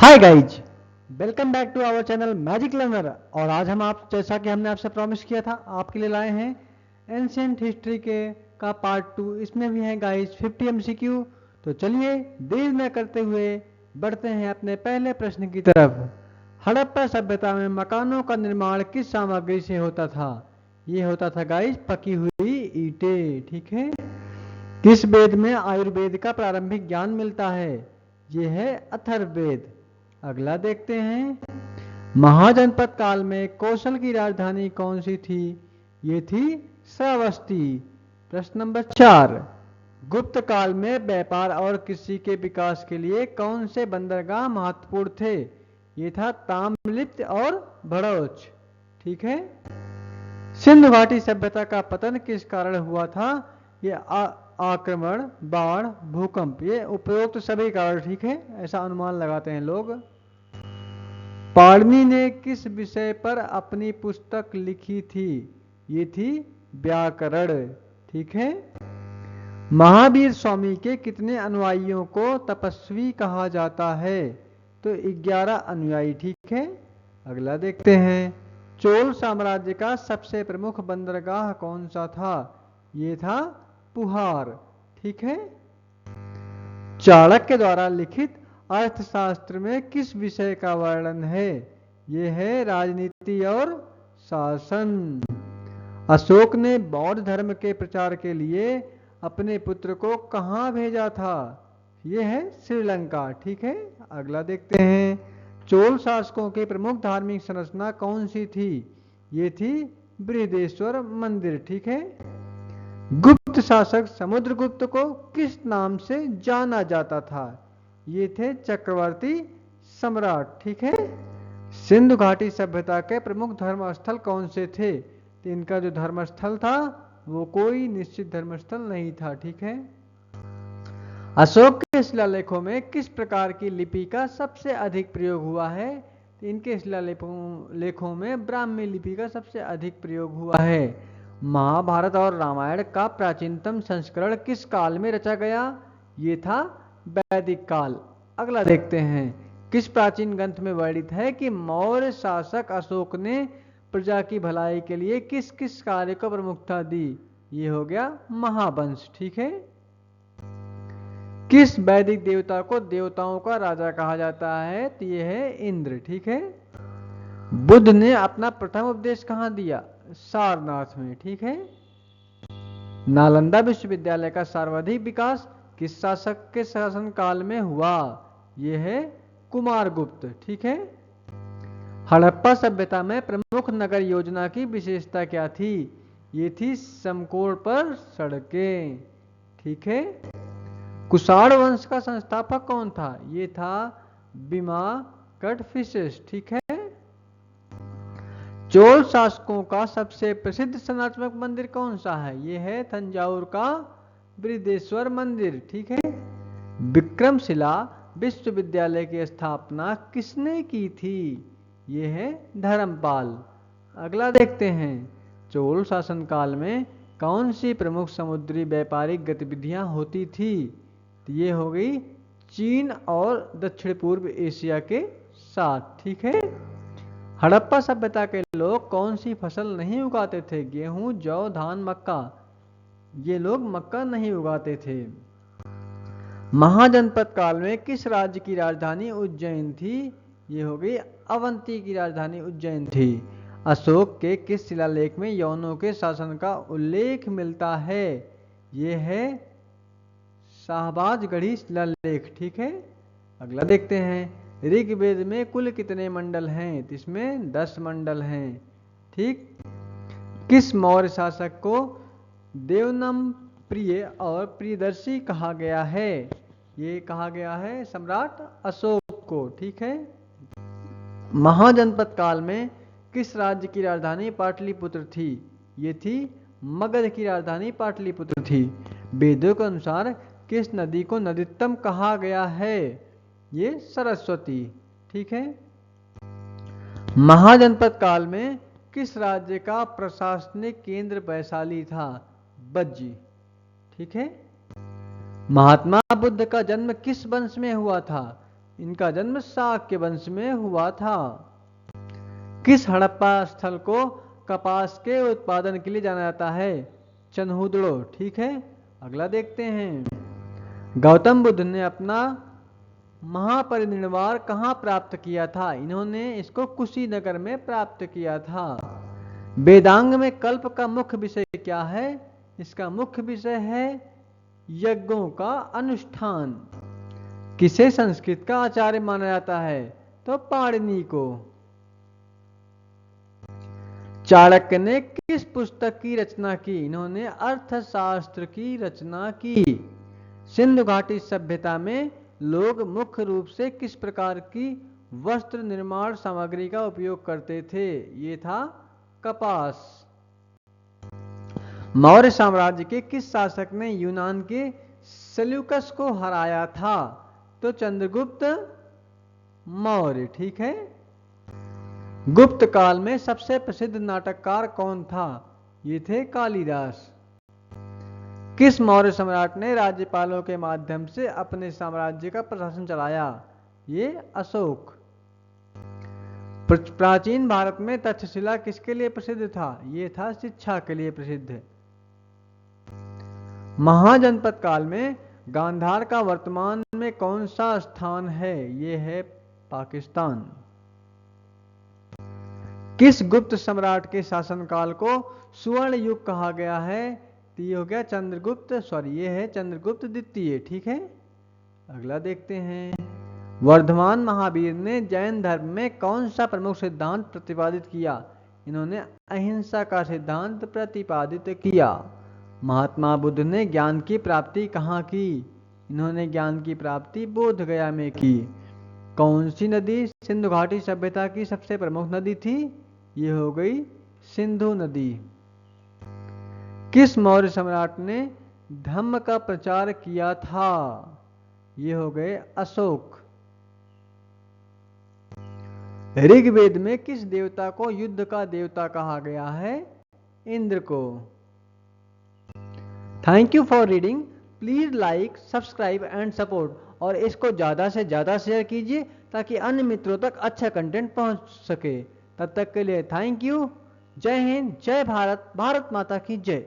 Hi guys, welcome back to our channel Magic Learner. और आज हम आप जैसा कि हमने आपसे प्रॉमिस किया था आपके लिए लाए हैं एंशिएंट हिस्ट्री के का पार्ट 2। इसमें भी है गाइज 50 एमसीक्यू। तो चलिए देर न करते हुए बढ़ते हैं अपने पहले प्रश्न की तरफ। हड़प्पा सभ्यता में मकानों का निर्माण किस सामग्री से होता था? ये होता था गाइज पकी हुई ईंटें। ठीक है। किस वेद में आयुर्वेद का प्रारंभिक ज्ञान मिलता है? ये है अथर्ववेद। अगला देखते हैं। महाजनपद काल में कौशल की राजधानी कौन सी थी? ये थी श्रावस्ती। प्रश्न नंबर 4। गुप्त काल में व्यापार और कृषि के विकास के लिए कौन से बंदरगाह महत्वपूर्ण थे? ये था ताम्रलिप्त और भड़ौच। ठीक है। सिंधु घाटी सभ्यता का पतन किस कारण हुआ था? ये आक्रमण, बाढ़, भूकंप, ये उपरोक्त सभी कारण। ठीक है, ऐसा अनुमान लगाते हैं लोग। पाणिनि ने किस विषय पर अपनी पुस्तक लिखी थी? ये थी व्याकरण। ठीक है। महावीर स्वामी के कितने अनुयायियों को तपस्वी कहा जाता है? तो 11 अनुयायी। ठीक है। अगला देखते हैं। चोल साम्राज्य का सबसे प्रमुख बंदरगाह कौन सा था? ये था पुहार। ठीक है। चाणक्य द्वारा लिखित अर्थशास्त्र में किस विषय का वर्णन है? यह है राजनीति और शासन। अशोक ने बौद्ध धर्म के प्रचार के लिए अपने पुत्र को कहाँ भेजा था? यह है श्रीलंका। ठीक है। अगला देखते हैं। चोल शासकों की प्रमुख धार्मिक संरचना कौन सी थी? ये थी बृहदेश्वर मंदिर। ठीक है। गुप्त शासक समुद्रगुप्त को किस नाम से जाना जाता था? ये थे चक्रवर्ती सम्राट। ठीक है। सिंधु घाटी सभ्यता के प्रमुख धर्मस्थल कौन से थे? तो इनका जो धर्मस्थल था वो कोई निश्चित धर्मस्थल नहीं था। ठीक है। अशोक के शिलालेखों में किस प्रकार की लिपि का सबसे अधिक प्रयोग हुआ है? तो इनके शिलालेखों में ब्राह्मी लिपि का सबसे अधिक प्रयोग हुआ है। महाभारत और रामायण का प्राचीनतम संस्करण किस काल में रचा गया? ये था वैदिक काल। अगला देखते हैं। किस प्राचीन ग्रंथ में वर्णित है कि मौर्य शासक अशोक ने प्रजा की भलाई के लिए किस किस कार्य को प्रमुखता दी? ये हो गया महावंश। ठीक है। किस वैदिक देवता को देवताओं का राजा कहा जाता है? तो यह है इंद्र। ठीक है। बुद्ध ने अपना प्रथम उपदेश कहाँ दिया? सारनाथ में। ठीक है। नालंदा विश्वविद्यालय का सर्वाधिक विकास किस शासक के शासन काल में हुआ? यह है कुमारगुप्त। ठीक है। हड़प्पा सभ्यता में प्रमुख नगर योजना की विशेषता क्या थी? ये थी समकोण पर सड़कें। ठीक है। कुषाण वंश का संस्थापक कौन था? ये था बीमा कटफिसेस। ठीक है। चोल शासकों का सबसे प्रसिद्ध संरचनात्मक मंदिर कौन सा है? यह है तंजावुर का बृहदेश्वर मंदिर। ठीक है। विक्रमशिला विश्वविद्यालय की स्थापना किसने की थी? यह है धर्मपाल। अगला देखते हैं। चोल शासनकाल में कौन सी प्रमुख समुद्री व्यापारिक गतिविधियां होती थी? तो ये हो गई चीन और दक्षिण पूर्व एशिया के साथ। ठीक है। हड़प्पा सभ्यता के लोग कौन सी फसल नहीं उगाते थे? गेहूं, जौ, धान, मक्का। ये लोग मक्का नहीं उगाते थे। महाजनपद काल में किस राज्य की राजधानी उज्जैन थी? ये हो गई अवंती की राजधानी उज्जैन थी। अशोक के किस शिलालेख में यवनों के शासन का उल्लेख मिलता है? ये है शाहबाजगढ़ी शिलालेख। ठीक है। अगला देखते हैं। ऋग्वेद में कुल कितने मंडल हैं? तो इसमें 10 मंडल हैं। ठीक। किस मौर्य शासक को देवनम प्रिय और प्रियदर्शी कहा गया है? ये कहा गया है सम्राट अशोक को। ठीक है। महाजनपद काल में किस राज्य की राजधानी पाटलिपुत्र थी? ये थी मगध की राजधानी पाटलिपुत्र थी। वेदों के अनुसार किस नदी को नदीतम कहा गया है? ये सरस्वती। ठीक है। महाजनपद काल में किस राज्य का प्रशासनिक केंद्र वैशाली था? बज्जी। ठीक है। महात्मा बुद्ध का जन्म किस वंश में हुआ था? इनका जन्म शाक्य वंश में हुआ था। किस हड़प्पा स्थल को कपास के उत्पादन के लिए जाना जाता है? चन्हुदड़ो। ठीक है, अगला देखते हैं। गौतम बुद्ध ने अपना महापरिनिर्वाण कहाँ प्राप्त किया था? इन्होंने इसको कुशीनगर में प्राप्त किया था। वेदांग में कल्प का मुख्य विषय क्या है? इसका मुख्य विषय है यज्ञों का अनुष्ठान। किसे संस्कृत का आचार्य माना जाता है? तो पाणिनि को। चाणक्य ने किस पुस्तक की रचना की? इन्होंने अर्थशास्त्र की रचना की। सिंधु घाटी सभ्यता में लोग मुख्य रूप से किस प्रकार की वस्त्र निर्माण सामग्री का उपयोग करते थे? ये था कपास। मौर्य साम्राज्य के किस शासक ने यूनान के सेल्यूकस को हराया था? तो चंद्रगुप्त मौर्य। ठीक है। गुप्त काल में सबसे प्रसिद्ध नाटककार कौन था? ये थे कालिदास। किस मौर्य सम्राट ने राज्यपालों के माध्यम से अपने साम्राज्य का प्रशासन चलाया? ये अशोक। प्राचीन भारत में तक्षशिला किसके लिए प्रसिद्ध था? ये था शिक्षा के लिए प्रसिद्ध। महाजनपद काल में गांधार का वर्तमान में कौन सा स्थान है? ये है पाकिस्तान। किस गुप्त सम्राट के शासनकाल को सुवर्ण युग कहा गया है? तो ये हो गया ये है चंद्रगुप्त द्वितीय। ठीक है, अगला देखते हैं। वर्धमान महावीर ने जैन धर्म में कौन सा प्रमुख सिद्धांत प्रतिपादित किया? इन्होंने अहिंसा का सिद्धांत प्रतिपादित किया। महात्मा बुद्ध ने ज्ञान की प्राप्ति कहाँ की? इन्होंने ज्ञान की प्राप्ति बोध गया में की। कौन सी नदी सिंधु घाटी सभ्यता की सबसे प्रमुख नदी थी? ये हो गई सिंधु नदी। किस मौर्य सम्राट ने धम्म का प्रचार किया था? ये हो गए अशोक। ऋग्वेद में किस देवता को युद्ध का देवता कहा गया है? इंद्र को। Thank you for reading. Please like, subscribe and support, और इसको ज़्यादा से ज़्यादा शेयर कीजिए ताकि अन्य मित्रों तक अच्छा कंटेंट पहुंच सके। तब तक के लिए थैंक यू। जय हिंद, जय भारत, भारत माता की जय।